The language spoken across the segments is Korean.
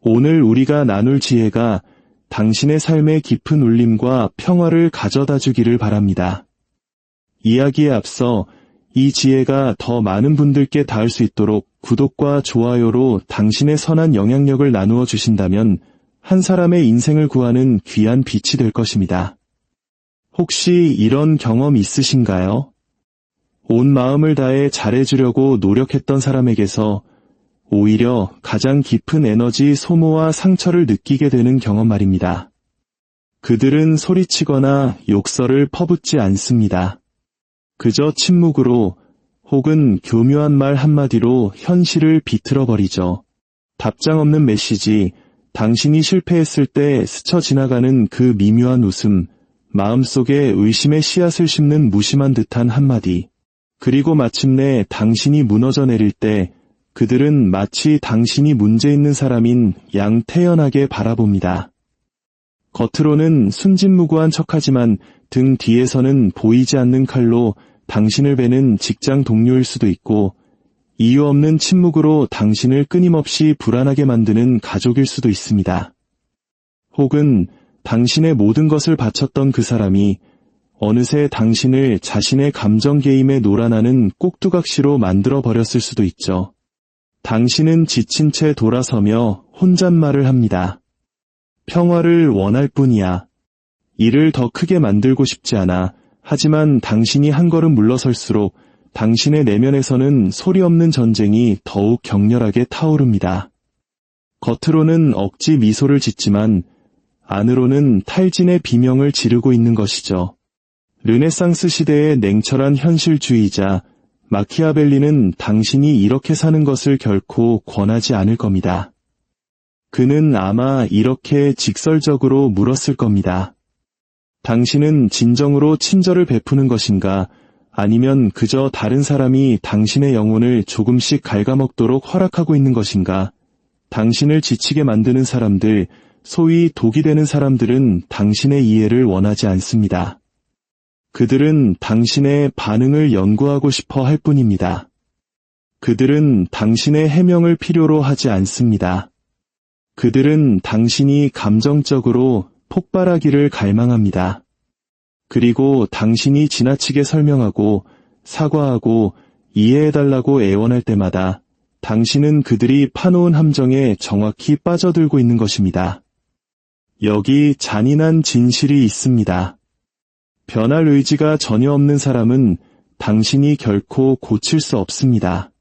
오늘 우리가 나눌 지혜가 당신의 삶의 깊은 울림과 평화를 가져다 주기를 바랍니다. 이야기에 앞서 이 지혜가 더 많은 분들께 닿을 수 있도록 구독과 좋아요로 당신의 선한 영향력을 나누어 주신다면 한 사람의 인생을 구하는 귀한 빛이 될 것입니다. 혹시 이런 경험 있으신가요? 온 마음을 다해 잘해주려고 노력했던 사람에게서 오히려 가장 깊은 에너지 소모와 상처를 느끼게 되는 경험 말입니다. 그들은 소리치거나 욕설을 퍼붓지 않습니다. 그저 침묵으로 혹은 교묘한 말 한마디로 현실을 비틀어버리죠. 답장 없는 메시지, 당신이 실패했을 때 스쳐 지나가는 그 미묘한 웃음, 마음속에 의심의 씨앗을 심는 무심한 듯한 한마디, 그리고 마침내 당신이 무너져 내릴 때 그들은 마치 당신이 문제 있는 사람인 양태연하게 바라봅니다. 겉으로는 순진무구한 척하지만 등 뒤에서는 보이지 않는 칼로 당신을 베는 직장 동료일 수도 있고 이유 없는 침묵으로 당신을 끊임없이 불안하게 만드는 가족일 수도 있습니다. 혹은 당신의 모든 것을 바쳤던 그 사람이 어느새 당신을 자신의 감정 게임에 놀아나는 꼭두각시로 만들어버렸을 수도 있죠. 당신은 지친 채 돌아서며 혼잣말을 합니다. 평화를 원할 뿐이야. 일을 더 크게 만들고 싶지 않아. 하지만 당신이 한 걸음 물러설수록 당신의 내면에서는 소리 없는 전쟁이 더욱 격렬하게 타오릅니다. 겉으로는 억지 미소를 짓지만 안으로는 탈진의 비명을 지르고 있는 것이죠. 르네상스 시대의 냉철한 현실주의자 마키아벨리는 당신이 이렇게 사는 것을 결코 권하지 않을 겁니다. 그는 아마 이렇게 직설적으로 물었을 겁니다. 당신은 진정으로 친절을 베푸는 것인가? 아니면 그저 다른 사람이 당신의 영혼을 조금씩 갉아먹도록 허락하고 있는 것인가? 당신을 지치게 만드는 사람들, 소위 독이 되는 사람들은 당신의 이해를 원하지 않습니다. 그들은 당신의 반응을 연구하고 싶어 할 뿐입니다. 그들은 당신의 해명을 필요로 하지 않습니다. 그들은 당신이 감정적으로 폭발하기를 갈망합니다. 그리고 당신이 지나치게 설명하고 사과하고 이해해달라고 애원할 때마다 당신은 그들이 파놓은 함정에 정확히 빠져들고 있는 것입니다. 여기 잔인한 진실이 있습니다. 변할 의지가 전혀 없는 사람은 당신이 결코 고칠 수 없습니다.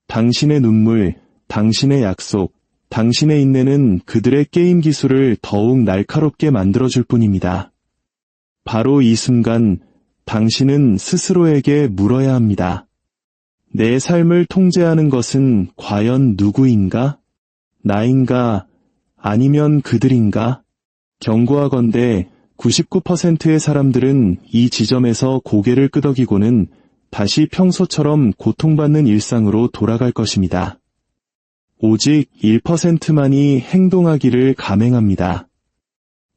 당신의 눈물, 당신의 약속, 당신의 인내는 그들의 게임 기술을 더욱 날카롭게 만들어줄 뿐입니다. 바로 이 순간 당신은 스스로에게 물어야 합니다. 내 삶을 통제하는 것은 과연 누구인가? 나인가? 아니면 그들인가? 경고하건대 99%의 사람들은 이 지점에서 고개를 끄덕이고는 다시 평소처럼 고통받는 일상으로 돌아갈 것입니다. 오직 1%만이 행동하기를 감행합니다.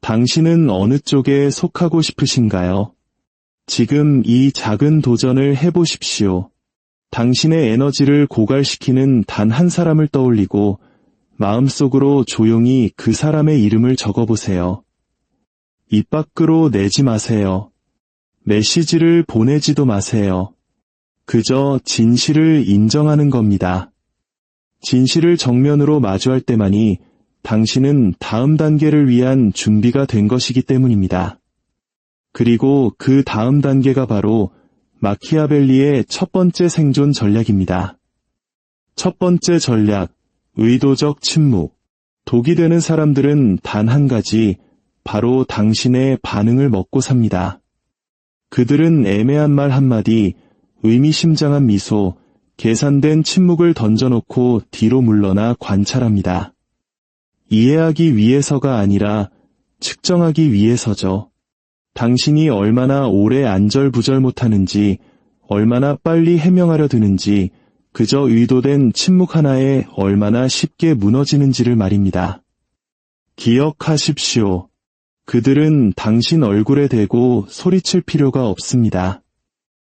당신은 어느 쪽에 속하고 싶으신가요? 지금 이 작은 도전을 해보십시오. 당신의 에너지를 고갈시키는 단 한 사람을 떠올리고 마음속으로 조용히 그 사람의 이름을 적어보세요. 입 밖으로 내지 마세요. 메시지를 보내지도 마세요. 그저 진실을 인정하는 겁니다. 진실을 정면으로 마주할 때만이 당신은 다음 단계를 위한 준비가 된 것이기 때문입니다. 그리고 그 다음 단계가 바로 마키아벨리의 첫 번째 생존 전략입니다. 첫 번째 전략, 의도적 침묵. 독이 되는 사람들은 단 한 가지, 바로 당신의 반응을 먹고 삽니다. 그들은 애매한 말 한마디, 의미심장한 미소, 계산된 침묵을 던져놓고 뒤로 물러나 관찰합니다. 이해하기 위해서가 아니라 측정하기 위해서죠. 당신이 얼마나 오래 안절부절 못하는지, 얼마나 빨리 해명하려 드는지, 그저 의도된 침묵 하나에 얼마나 쉽게 무너지는지를 말입니다. 기억하십시오. 그들은 당신 얼굴에 대고 소리칠 필요가 없습니다.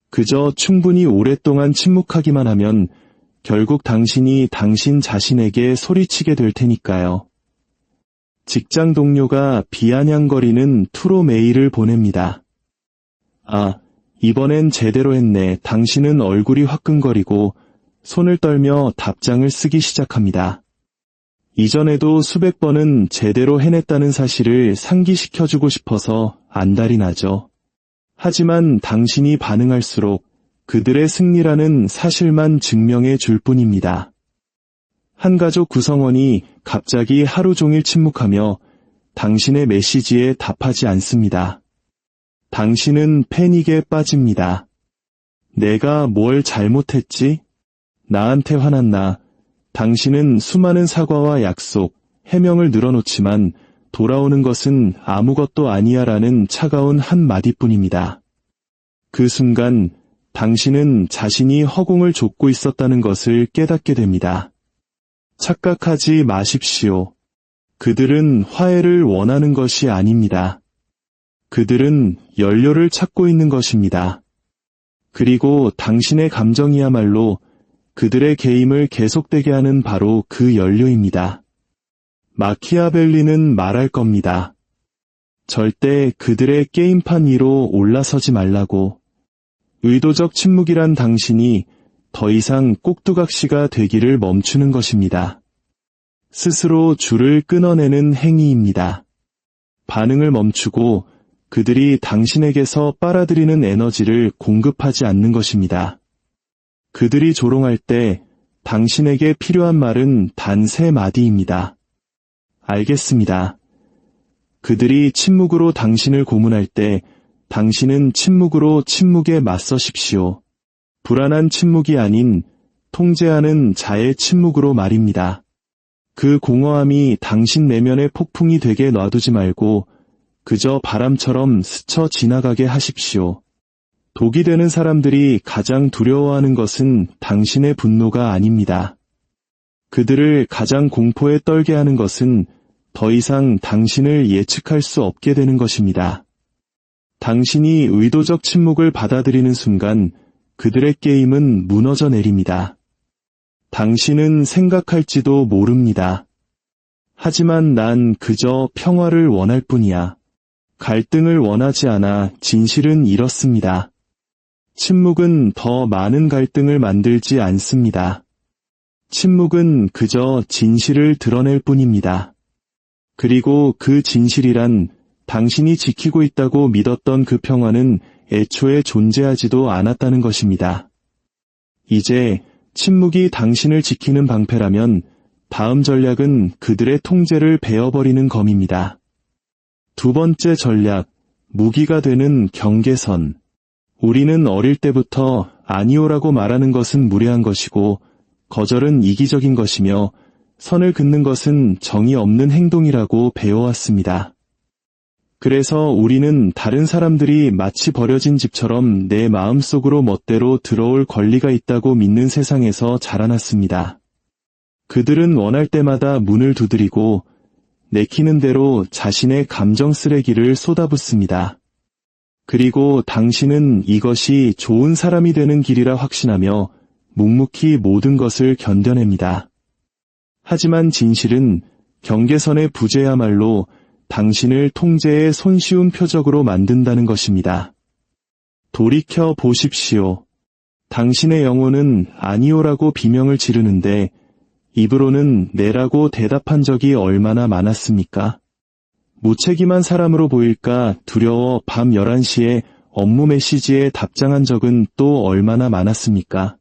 그저 충분히 오랫동안 침묵하기만 하면 결국 당신이 당신 자신에게 소리치게 될 테니까요. 직장 동료가 비아냥거리는 투로 메일을 보냅니다. 아, 이번엔 제대로 했네. 당신은 얼굴이 화끈거리고 손을 떨며 답장을 쓰기 시작합니다. 이전에도 수백 번은 제대로 해냈다는 사실을 상기시켜주고 싶어서 안달이 나죠. 하지만 당신이 반응할수록 그들의 승리라는 사실만 증명해 줄 뿐입니다. 한 가족 구성원이 갑자기 하루 종일 침묵하며 당신의 메시지에 답하지 않습니다. 당신은 패닉에 빠집니다. 내가 뭘 잘못했지? 나한테 화났나? 당신은 수많은 사과와 약속, 해명을 늘어놓지만 돌아오는 것은 아무것도 아니야라는 차가운 한마디뿐입니다. 그 순간 당신은 자신이 허공을 좁고 있었다는 것을 깨닫게 됩니다. 착각하지 마십시오. 그들은 화해를 원하는 것이 아닙니다. 그들은 연료를 찾고 있는 것입니다. 그리고 당신의 감정이야말로 그들의 게임을 계속되게 하는 바로 그 연료입니다. 마키아벨리는 말할 겁니다. 절대 그들의 게임판 위로 올라서지 말라고. 의도적 침묵이란 당신이 더 이상 꼭두각시가 되기를 멈추는 것입니다. 스스로 줄을 끊어내는 행위입니다. 반응을 멈추고 그들이 당신에게서 빨아들이는 에너지를 공급하지 않는 것입니다. 그들이 조롱할 때 당신에게 필요한 말은 단 3마디입니다. 알겠습니다. 그들이 침묵으로 당신을 고문할 때 당신은 침묵으로 침묵에 맞서십시오. 불안한 침묵이 아닌 통제하는 자의 침묵으로 말입니다. 그 공허함이 당신 내면의 폭풍이 되게 놔두지 말고 그저 바람처럼 스쳐 지나가게 하십시오. 독이 되는 사람들이 가장 두려워하는 것은 당신의 분노가 아닙니다. 그들을 가장 공포에 떨게 하는 것은 더 이상 당신을 예측할 수 없게 되는 것입니다. 당신이 의도적 침묵을 받아들이는 순간 그들의 게임은 무너져 내립니다. 당신은 생각할지도 모릅니다. 하지만 난 그저 평화를 원할 뿐이야. 갈등을 원하지 않아. 진실은 이렇습니다. 침묵은 더 많은 갈등을 만들지 않습니다. 침묵은 그저 진실을 드러낼 뿐입니다. 그리고 그 진실이란 당신이 지키고 있다고 믿었던 그 평화는 애초에 존재하지도 않았다는 것입니다. 이제 침묵이 당신을 지키는 방패라면 다음 전략은 그들의 통제를 베어버리는 검입니다. 두 번째 전략, 무기가 되는 경계선. 우리는 어릴 때부터 아니오라고 말하는 것은 무례한 것이고 거절은 이기적인 것이며 선을 긋는 것은 정이 없는 행동이라고 배워왔습니다. 그래서 우리는 다른 사람들이 마치 버려진 집처럼 내 마음속으로 멋대로 들어올 권리가 있다고 믿는 세상에서 자라났습니다. 그들은 원할 때마다 문을 두드리고 내키는 대로 자신의 감정 쓰레기를 쏟아붓습니다. 그리고 당신은 이것이 좋은 사람이 되는 길이라 확신하며 묵묵히 모든 것을 견뎌냅니다. 하지만 진실은 경계선의 부재야말로 당신을 통제의 손쉬운 표적으로 만든다는 것입니다. 돌이켜 보십시오. 당신의 영혼은 아니오라고 비명을 지르는데 입으로는 네라고 대답한 적이 얼마나 많았습니까? 무책임한 사람으로 보일까 두려워 밤 11시에 업무 메시지에 답장한 적은 또 얼마나 많았습니까?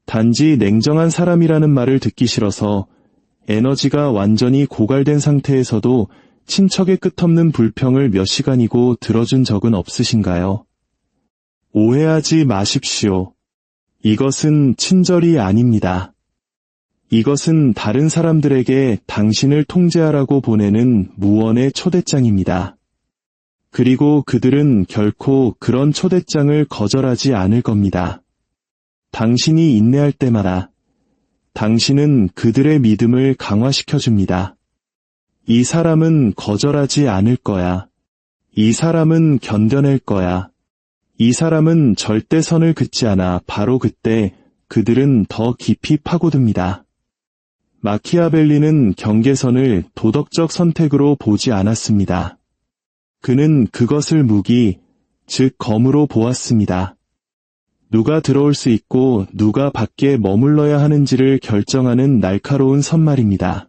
단지 냉정한 사람이라는 말을 듣기 싫어서 에너지가 완전히 고갈된 상태에서도 친척의 끝없는 불평을 몇 시간이고 들어준 적은 없으신가요? 오해하지 마십시오. 이것은 친절이 아닙니다. 이것은 다른 사람들에게 당신을 통제하라고 보내는 무언의 초대장입니다. 그리고 그들은 결코 그런 초대장을 거절하지 않을 겁니다. 당신이 인내할 때마다 당신은 그들의 믿음을 강화시켜줍니다. 이 사람은 거절하지 않을 거야. 이 사람은 견뎌낼 거야. 이 사람은 절대 선을 긋지 않아. 바로 그때 그들은 더 깊이 파고듭니다. 마키아벨리는 경계선을 도덕적 선택으로 보지 않았습니다. 그는 그것을 무기, 즉 검으로 보았습니다. 누가 들어올 수 있고 누가 밖에 머물러야 하는지를 결정하는 날카로운 선말입니다.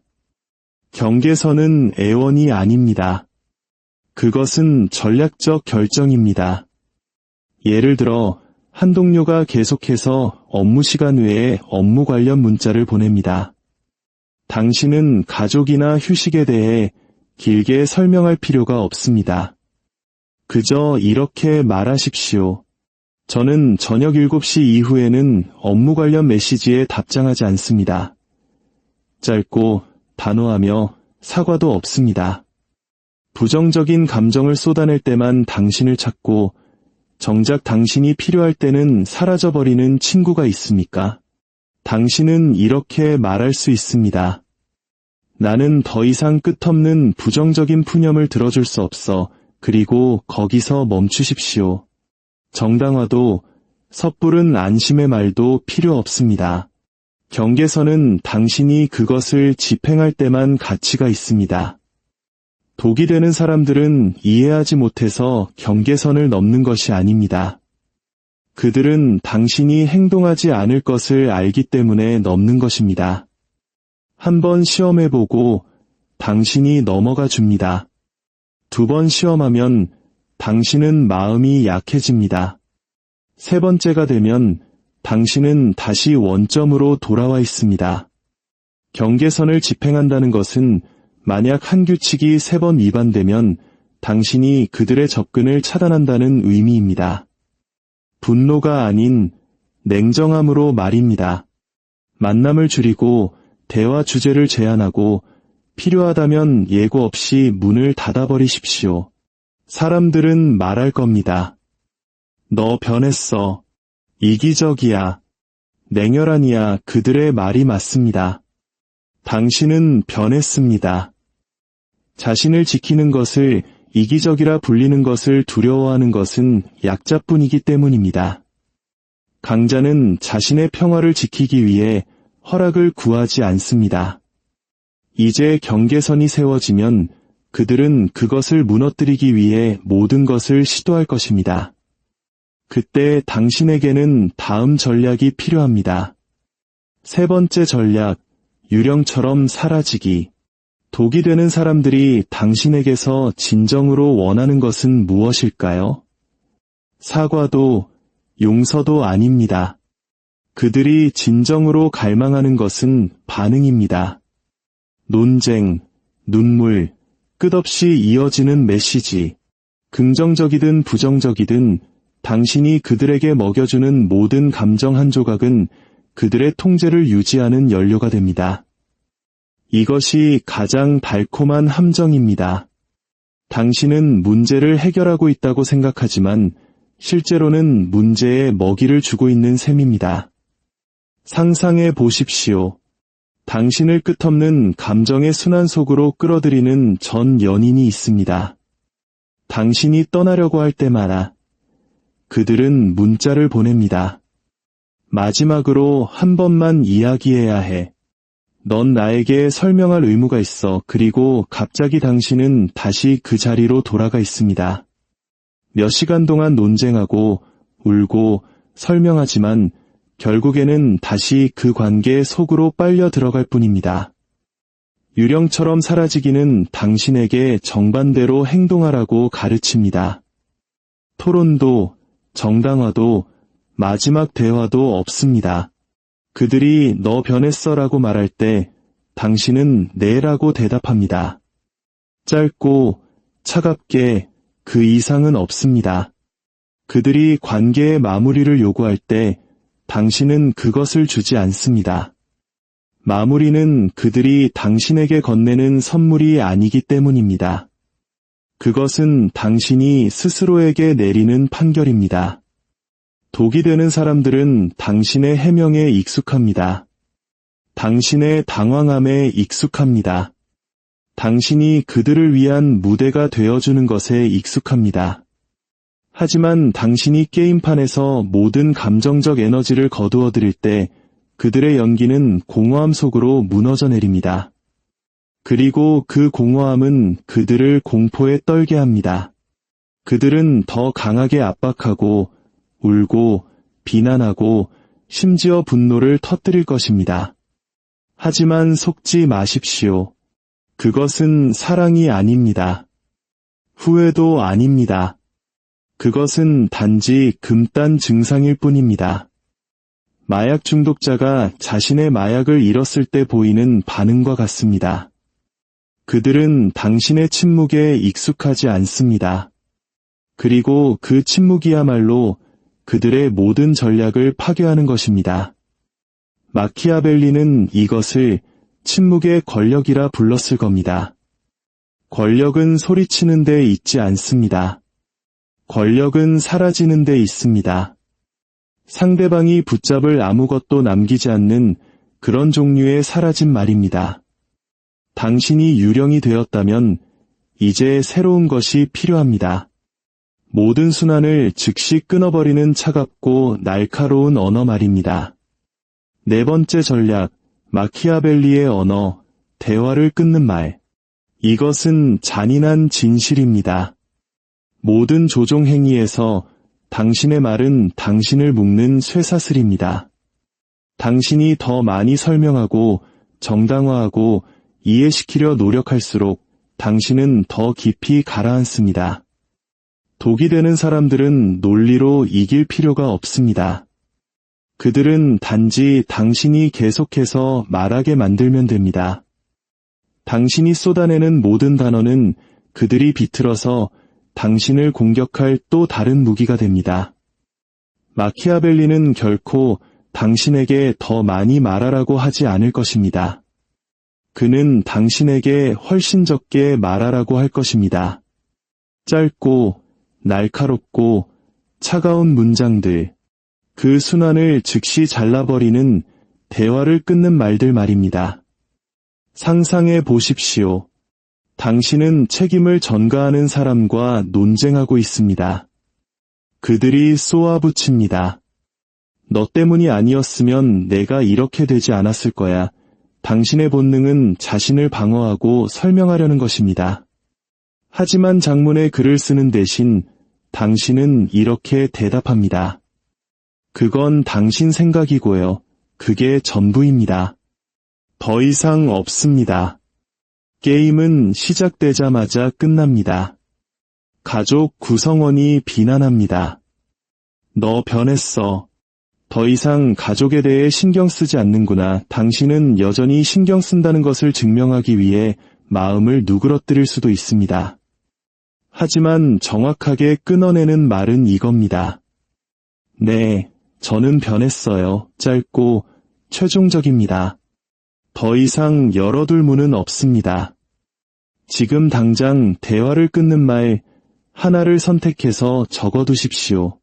경계선은 애원이 아닙니다. 그것은 전략적 결정입니다. 예를 들어 한 동료가 계속해서 업무 시간 외에 업무 관련 문자를 보냅니다. 당신은 가족이나 휴식에 대해 길게 설명할 필요가 없습니다. 그저 이렇게 말하십시오. 저는 저녁 7시 이후에는 업무 관련 메시지에 답장하지 않습니다. 짧고 단호하며 사과도 없습니다. 부정적인 감정을 쏟아낼 때만 당신을 찾고 정작 당신이 필요할 때는 사라져버리는 친구가 있습니까? 당신은 이렇게 말할 수 있습니다. 나는 더 이상 끝없는 부정적인 푸념을 들어줄 수 없어. 그리고 거기서 멈추십시오. 정당화도 섣부른 안심의 말도 필요 없습니다. 경계선은 당신이 그것을 집행할 때만 가치가 있습니다. 독이 되는 사람들은 이해하지 못해서 경계선을 넘는 것이 아닙니다. 그들은 당신이 행동하지 않을 것을 알기 때문에 넘는 것입니다. 한번 시험해보고 당신이 넘어가 줍니다. 2번 시험하면 당신은 마음이 약해집니다. 3번째가 되면 당신은 다시 원점으로 돌아와 있습니다. 경계선을 집행한다는 것은 만약 한 규칙이 3번 위반되면 당신이 그들의 접근을 차단한다는 의미입니다. 분노가 아닌 냉정함으로 말입니다. 만남을 줄이고 대화 주제를 제한하고 필요하다면 예고 없이 문을 닫아버리십시오. 사람들은 말할 겁니다. 너 변했어. 이기적이야. 냉혈한이야. 그들의 말이 맞습니다. 당신은 변했습니다. 자신을 지키는 것을 이기적이라 불리는 것을 두려워하는 것은 약자뿐이기 때문입니다. 강자는 자신의 평화를 지키기 위해 허락을 구하지 않습니다. 이제 경계선이 세워지면 그들은 그것을 무너뜨리기 위해 모든 것을 시도할 것입니다. 그때 당신에게는 다음 전략이 필요합니다. 3번째 전략, 유령처럼 사라지기. 독이 되는 사람들이 당신에게서 진정으로 원하는 것은 무엇일까요? 사과도 용서도 아닙니다. 그들이 진정으로 갈망하는 것은 반응입니다. 논쟁, 눈물, 끝없이 이어지는 메시지. 긍정적이든 부정적이든 당신이 그들에게 먹여주는 모든 감정 한 조각은 그들의 통제를 유지하는 연료가 됩니다. 이것이 가장 달콤한 함정입니다. 당신은 문제를 해결하고 있다고 생각하지만 실제로는 문제에 먹이를 주고 있는 셈입니다. 상상해 보십시오. 당신을 끝없는 감정의 순환 속으로 끌어들이는 전 연인이 있습니다. 당신이 떠나려고 할 때마다 그들은 문자를 보냅니다. 마지막으로 한 번만 이야기해야 해. 넌 나에게 설명할 의무가 있어. 그리고 갑자기 당신은 다시 그 자리로 돌아가 있습니다. 몇 시간 동안 논쟁하고 울고 설명하지만 결국에는 다시 그 관계 속으로 빨려 들어갈 뿐입니다. 유령처럼 사라지기는 당신에게 정반대로 행동하라고 가르칩니다. 토론도, 정당화도, 마지막 대화도 없습니다. 그들이 너 변했어라고 말할 때 당신은 네라고 대답합니다. 짧고 차갑게 그 이상은 없습니다. 그들이 관계의 마무리를 요구할 때 당신은 그것을 주지 않습니다. 마무리는 그들이 당신에게 건네는 선물이 아니기 때문입니다. 그것은 당신이 스스로에게 내리는 판결입니다. 독이 되는 사람들은 당신의 해명에 익숙합니다. 당신의 당황함에 익숙합니다. 당신이 그들을 위한 무대가 되어주는 것에 익숙합니다. 하지만 당신이 게임판에서 모든 감정적 에너지를 거두어들일 때 그들의 연기는 공허함 속으로 무너져 내립니다. 그리고 그 공허함은 그들을 공포에 떨게 합니다. 그들은 더 강하게 압박하고 울고 비난하고 심지어 분노를 터뜨릴 것입니다. 하지만 속지 마십시오. 그것은 사랑이 아닙니다. 후회도 아닙니다. 그것은 단지 금단 증상일 뿐입니다. 마약 중독자가 자신의 마약을 잃었을 때 보이는 반응과 같습니다. 그들은 당신의 침묵에 익숙하지 않습니다. 그리고 그 침묵이야말로 그들의 모든 전략을 파괴하는 것입니다. 마키아벨리는 이것을 침묵의 권력이라 불렀을 겁니다. 권력은 소리치는 데 있지 않습니다. 권력은 사라지는 데 있습니다. 상대방이 붙잡을 아무것도 남기지 않는 그런 종류의 사라짐 말입니다. 당신이 유령이 되었다면 이제 새로운 것이 필요합니다. 모든 순환을 즉시 끊어버리는 차갑고 날카로운 언어 말입니다. 네 번째 전략, 마키아벨리의 언어, 대화를 끊는 말. 이것은 잔인한 진실입니다. 모든 조종 행위에서 당신의 말은 당신을 묶는 쇠사슬입니다. 당신이 더 많이 설명하고 정당화하고 이해시키려 노력할수록 당신은 더 깊이 가라앉습니다. 독이 되는 사람들은 논리로 이길 필요가 없습니다. 그들은 단지 당신이 계속해서 말하게 만들면 됩니다. 당신이 쏟아내는 모든 단어는 그들이 비틀어서 당신을 공격할 또 다른 무기가 됩니다. 마키아벨리는 결코 당신에게 더 많이 말하라고 하지 않을 것입니다. 그는 당신에게 훨씬 적게 말하라고 할 것입니다. 짧고 날카롭고 차가운 문장들, 그 순환을 즉시 잘라버리는 대화를 끊는 말들 말입니다. 상상해 보십시오. 당신은 책임을 전가하는 사람과 논쟁하고 있습니다. 그들이 쏘아붙입니다. 너 때문이 아니었으면 내가 이렇게 되지 않았을 거야. 당신의 본능은 자신을 방어하고 설명하려는 것입니다. 하지만 장문의 글을 쓰는 대신 당신은 이렇게 대답합니다. 그건 당신 생각이고요. 그게 전부입니다. 더 이상 없습니다. 게임은 시작되자마자 끝납니다. 가족 구성원이 비난합니다. 너 변했어. 더 이상 가족에 대해 신경 쓰지 않는구나. 당신은 여전히 신경 쓴다는 것을 증명하기 위해 마음을 누그러뜨릴 수도 있습니다. 하지만 정확하게 끊어내는 말은 이겁니다. 네, 저는 변했어요. 짧고 최종적입니다. 더 이상 열어둘 문은 없습니다. 지금 당장 대화를 끊는 말 하나를 선택해서 적어두십시오.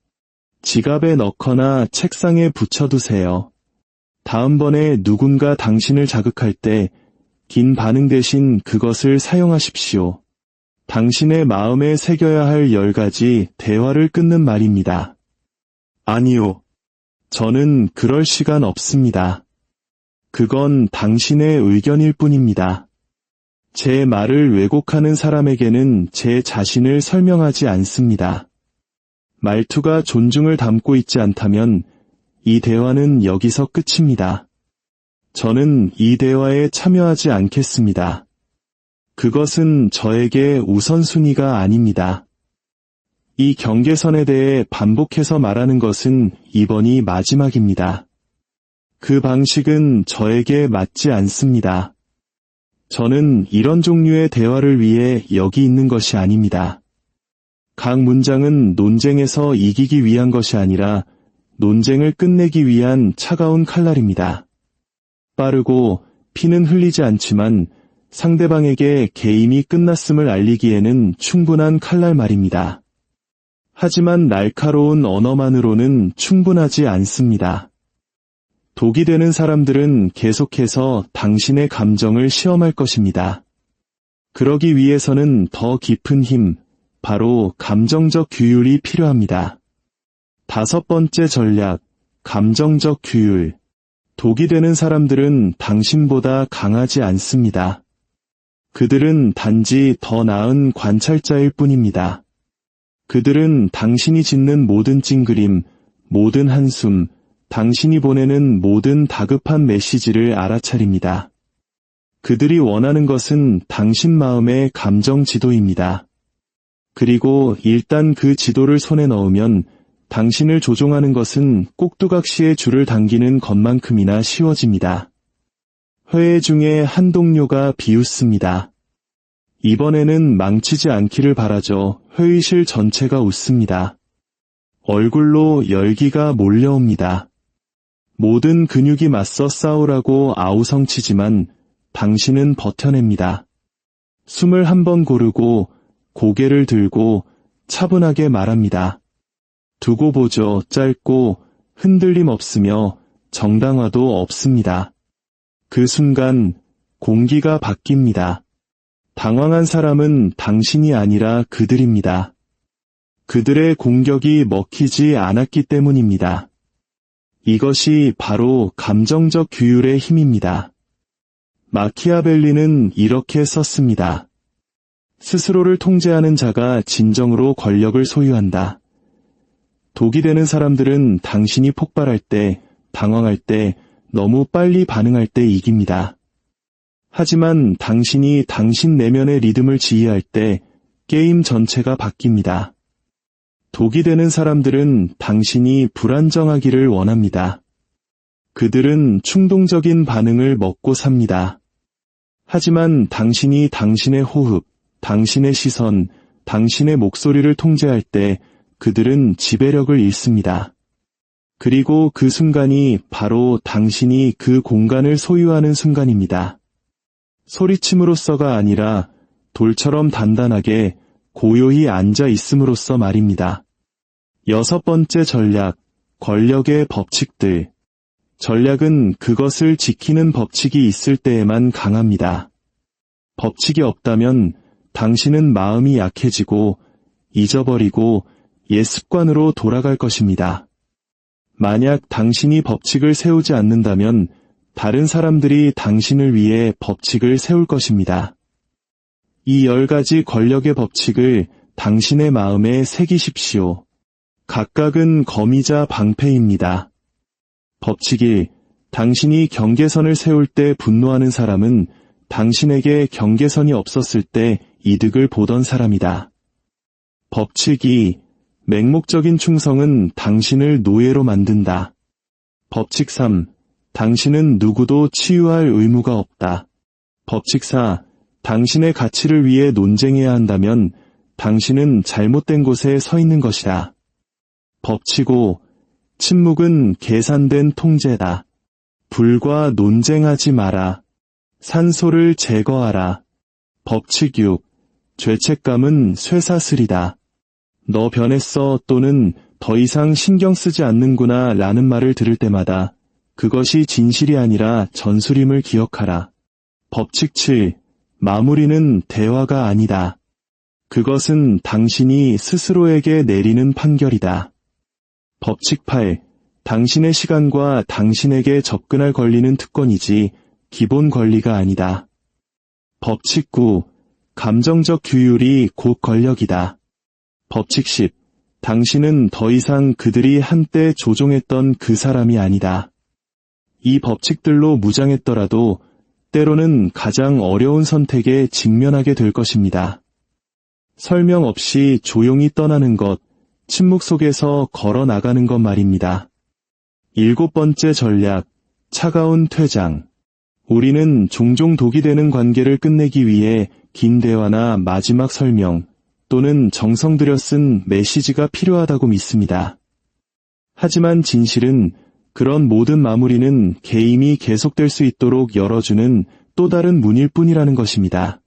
지갑에 넣거나 책상에 붙여두세요. 다음번에 누군가 당신을 자극할 때 긴 반응 대신 그것을 사용하십시오. 당신의 마음에 새겨야 할 10가지 대화를 끊는 말입니다. 아니요. 저는 그럴 시간 없습니다. 그건 당신의 의견일 뿐입니다. 제 말을 왜곡하는 사람에게는 제 자신을 설명하지 않습니다. 말투가 존중을 담고 있지 않다면 이 대화는 여기서 끝입니다. 저는 이 대화에 참여하지 않겠습니다. 그것은 저에게 우선순위가 아닙니다. 이 경계선에 대해 반복해서 말하는 것은 이번이 마지막입니다. 그 방식은 저에게 맞지 않습니다. 저는 이런 종류의 대화를 위해 여기 있는 것이 아닙니다. 각 문장은 논쟁에서 이기기 위한 것이 아니라 논쟁을 끝내기 위한 차가운 칼날입니다. 빠르고 피는 흘리지 않지만 상대방에게 게임이 끝났음을 알리기에는 충분한 칼날 말입니다. 하지만 날카로운 언어만으로는 충분하지 않습니다. 독이 되는 사람들은 계속해서 당신의 감정을 시험할 것입니다. 그러기 위해서는 더 깊은 힘, 바로 감정적 규율이 필요합니다. 5번째 전략, 감정적 규율. 독이 되는 사람들은 당신보다 강하지 않습니다. 그들은 단지 더 나은 관찰자일 뿐입니다. 그들은 당신이 짓는 모든 찡그림, 모든 한숨, 당신이 보내는 모든 다급한 메시지를 알아차립니다. 그들이 원하는 것은 당신 마음의 감정 지도입니다. 그리고 일단 그 지도를 손에 넣으면 당신을 조종하는 것은 꼭두각시의 줄을 당기는 것만큼이나 쉬워집니다. 회의 중에 한 동료가 비웃습니다. 이번에는 망치지 않기를 바라죠. 회의실 전체가 웃습니다. 얼굴로 열기가 몰려옵니다. 모든 근육이 맞서 싸우라고 아우성치지만 당신은 버텨냅니다. 숨을 한 번 고르고 고개를 들고 차분하게 말합니다. 두고 보죠. 짧고 흔들림 없으며 정당화도 없습니다. 그 순간 공기가 바뀝니다. 당황한 사람은 당신이 아니라 그들입니다. 그들의 공격이 먹히지 않았기 때문입니다. 이것이 바로 감정적 규율의 힘입니다. 마키아벨리는 이렇게 썼습니다. 스스로를 통제하는 자가 진정으로 권력을 소유한다. 독이 되는 사람들은 당신이 폭발할 때, 당황할 때, 너무 빨리 반응할 때 이깁니다. 하지만 당신이 당신 내면의 리듬을 지휘할 때 게임 전체가 바뀝니다. 독이 되는 사람들은 당신이 불안정하기를 원합니다. 그들은 충동적인 반응을 먹고 삽니다. 하지만 당신이 당신의 호흡, 당신의 시선, 당신의 목소리를 통제할 때 그들은 지배력을 잃습니다. 그리고 그 순간이 바로 당신이 그 공간을 소유하는 순간입니다. 소리침으로써가 아니라 돌처럼 단단하게 고요히 앉아 있음으로써 말입니다. 6번째 전략, 권력의 법칙들. 전략은 그것을 지키는 법칙이 있을 때에만 강합니다. 법칙이 없다면 당신은 마음이 약해지고 잊어버리고 옛 습관으로 돌아갈 것입니다. 만약 당신이 법칙을 세우지 않는다면 다른 사람들이 당신을 위해 법칙을 세울 것입니다. 이 10가지 권력의 법칙을 당신의 마음에 새기십시오. 각각은 검이자 방패입니다. 법칙 1. 당신이 경계선을 세울 때 분노하는 사람은 당신에게 경계선이 없었을 때 이득을 보던 사람이다. 법칙 2. 맹목적인 충성은 당신을 노예로 만든다. 법칙 3. 당신은 누구도 치유할 의무가 없다. 법칙 4. 당신의 가치를 위해 논쟁해야 한다면 당신은 잘못된 곳에 서 있는 것이다. 법칙 5. 침묵은 계산된 통제다. 불과 논쟁하지 마라. 산소를 제거하라. 법칙 6. 죄책감은 쇠사슬이다. 너 변했어 또는 더 이상 신경 쓰지 않는구나 라는 말을 들을 때마다 그것이 진실이 아니라 전술임을 기억하라. 법칙 7. 마무리는 대화가 아니다. 그것은 당신이 스스로에게 내리는 판결이다. 법칙 8. 당신의 시간과 당신에게 접근할 권리는 특권이지 기본 권리가 아니다. 법칙 9. 감정적 규율이 곧 권력이다. 법칙 10. 당신은 더 이상 그들이 한때 조종했던 그 사람이 아니다. 이 법칙들로 무장했더라도 때로는 가장 어려운 선택에 직면하게 될 것입니다. 설명 없이 조용히 떠나는 것, 침묵 속에서 걸어 나가는 것 말입니다. 7번째 전략, 차가운 퇴장. 우리는 종종 독이 되는 관계를 끝내기 위해 긴 대화나 마지막 설명 또는 정성 들여 쓴 메시지가 필요하다고 믿습니다. 하지만 진실은 그런 모든 마무리는 게임이 계속될 수 있도록 열어주는 또 다른 문일 뿐이라는 것입니다.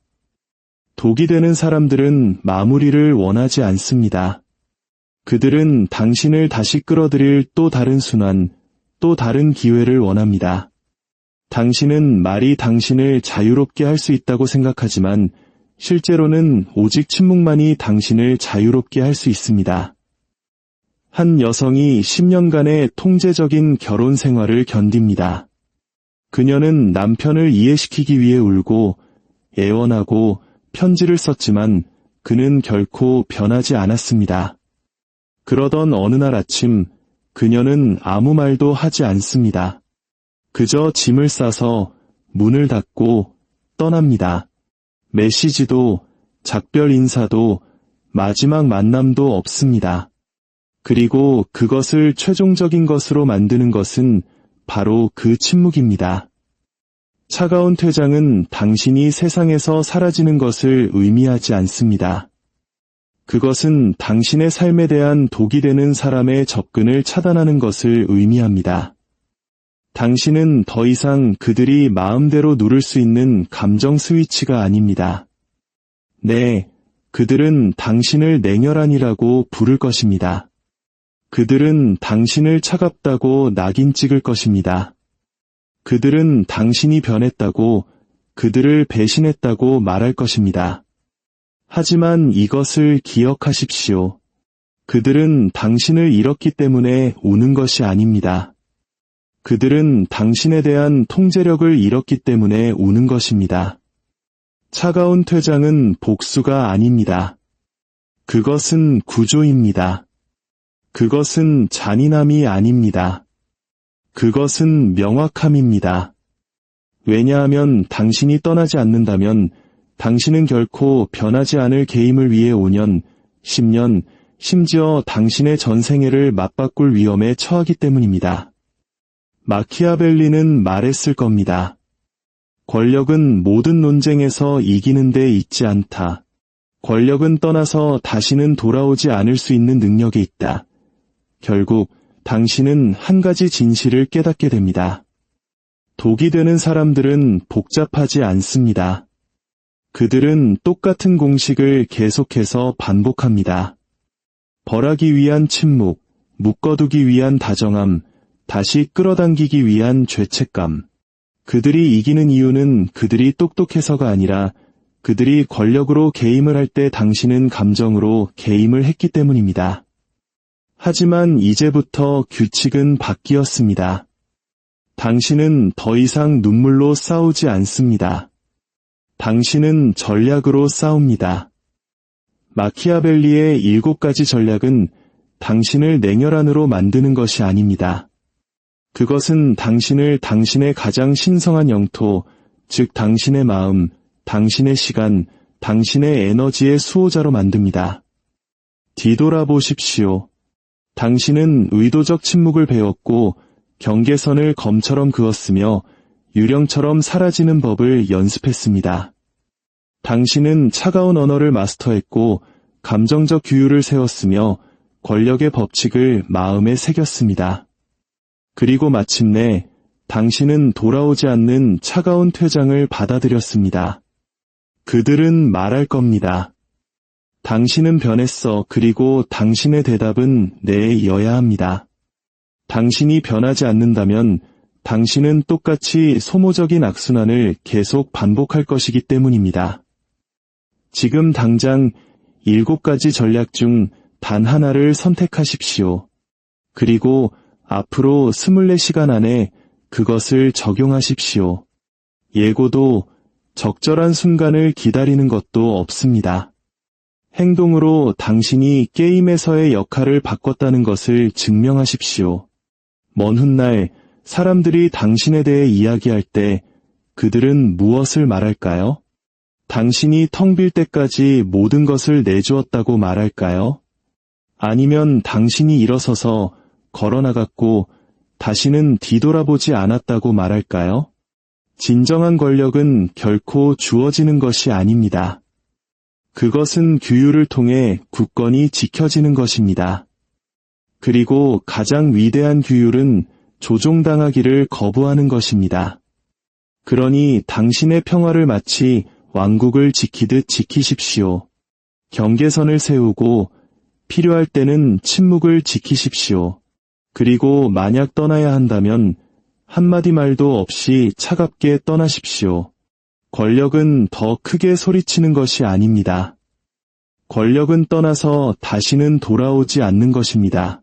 독이 되는 사람들은 마무리를 원하지 않습니다. 그들은 당신을 다시 끌어들일 또 다른 순환, 또 다른 기회를 원합니다. 당신은 말이 당신을 자유롭게 할 수 있다고 생각하지만 실제로는 오직 침묵만이 당신을 자유롭게 할 수 있습니다. 한 여성이 10년간의 통제적인 결혼 생활을 견딥니다. 그녀는 남편을 이해시키기 위해 울고 애원하고 편지를 썼지만 그는 결코 변하지 않았습니다. 그러던 어느 날 아침 그녀는 아무 말도 하지 않습니다. 그저 짐을 싸서 문을 닫고 떠납니다. 메시지도 작별 인사도 마지막 만남도 없습니다. 그리고 그것을 최종적인 것으로 만드는 것은 바로 그 침묵입니다. 차가운 퇴장은 당신이 세상에서 사라지는 것을 의미하지 않습니다. 그것은 당신의 삶에 대한 독이 되는 사람의 접근을 차단하는 것을 의미합니다. 당신은 더 이상 그들이 마음대로 누를 수 있는 감정 스위치가 아닙니다. 네, 그들은 당신을 냉혈한이라고 부를 것입니다. 그들은 당신을 차갑다고 낙인 찍을 것입니다. 그들은 당신이 변했다고, 그들을 배신했다고 말할 것입니다. 하지만 이것을 기억하십시오. 그들은 당신을 잃었기 때문에 우는 것이 아닙니다. 그들은 당신에 대한 통제력을 잃었기 때문에 우는 것입니다. 차가운 퇴장은 복수가 아닙니다. 그것은 구조입니다. 그것은 잔인함이 아닙니다. 그것은 명확함입니다. 왜냐하면 당신이 떠나지 않는다면 당신은 결코 변하지 않을 게임을 위해 5년, 10년, 심지어 당신의 전생애를 맞바꿀 위험에 처하기 때문입니다. 마키아벨리는 말했을 겁니다. 권력은 모든 논쟁에서 이기는 데 있지 않다. 권력은 떠나서 다시는 돌아오지 않을 수 있는 능력에 있다. 결국 당신은 한 가지 진실을 깨닫게 됩니다. 독이 되는 사람들은 복잡하지 않습니다. 그들은 똑같은 공식을 계속해서 반복합니다. 벌하기 위한 침묵, 묶어두기 위한 다정함, 다시 끌어당기기 위한 죄책감. 그들이 이기는 이유는 그들이 똑똑해서가 아니라 그들이 권력으로 게임을 할 때 당신은 감정으로 게임을 했기 때문입니다. 하지만 이제부터 규칙은 바뀌었습니다. 당신은 더 이상 눈물로 싸우지 않습니다. 당신은 전략으로 싸웁니다. 마키아벨리의 7가지 전략은 당신을 냉혈한으로 만드는 것이 아닙니다. 그것은 당신을 당신의 가장 신성한 영토, 즉 당신의 마음, 당신의 시간, 당신의 에너지의 수호자로 만듭니다. 뒤돌아보십시오. 당신은 의도적 침묵을 배웠고 경계선을 검처럼 그었으며 유령처럼 사라지는 법을 연습했습니다. 당신은 차가운 언어를 마스터했고 감정적 규율을 세웠으며 권력의 법칙을 마음에 새겼습니다. 그리고 마침내 당신은 돌아오지 않는 차가운 퇴장을 받아들였습니다. 그들은 말할 겁니다. 당신은 변했어. 그리고 당신의 대답은 네여야 합니다. 당신이 변하지 않는다면 당신은 똑같이 소모적인 악순환을 계속 반복할 것이기 때문입니다. 지금 당장 7가지 전략 중 단 하나를 선택하십시오. 그리고 앞으로 24시간 안에 그것을 적용하십시오. 예고도 적절한 순간을 기다리는 것도 없습니다. 행동으로 당신이 게임에서의 역할을 바꿨다는 것을 증명하십시오. 먼 훗날 사람들이 당신에 대해 이야기할 때 그들은 무엇을 말할까요? 당신이 텅 빌 때까지 모든 것을 내주었다고 말할까요? 아니면 당신이 일어서서 걸어나갔고 다시는 뒤돌아보지 않았다고 말할까요? 진정한 권력은 결코 주어지는 것이 아닙니다. 그것은 규율을 통해 굳건히 지켜지는 것입니다. 그리고 가장 위대한 규율은 조종당하기를 거부하는 것입니다. 그러니 당신의 평화를 마치 왕국을 지키듯 지키십시오. 경계선을 세우고 필요할 때는 침묵을 지키십시오. 그리고 만약 떠나야 한다면 한마디 말도 없이 차갑게 떠나십시오. 권력은 더 크게 소리치는 것이 아닙니다. 권력은 떠나서 다시는 돌아오지 않는 것입니다.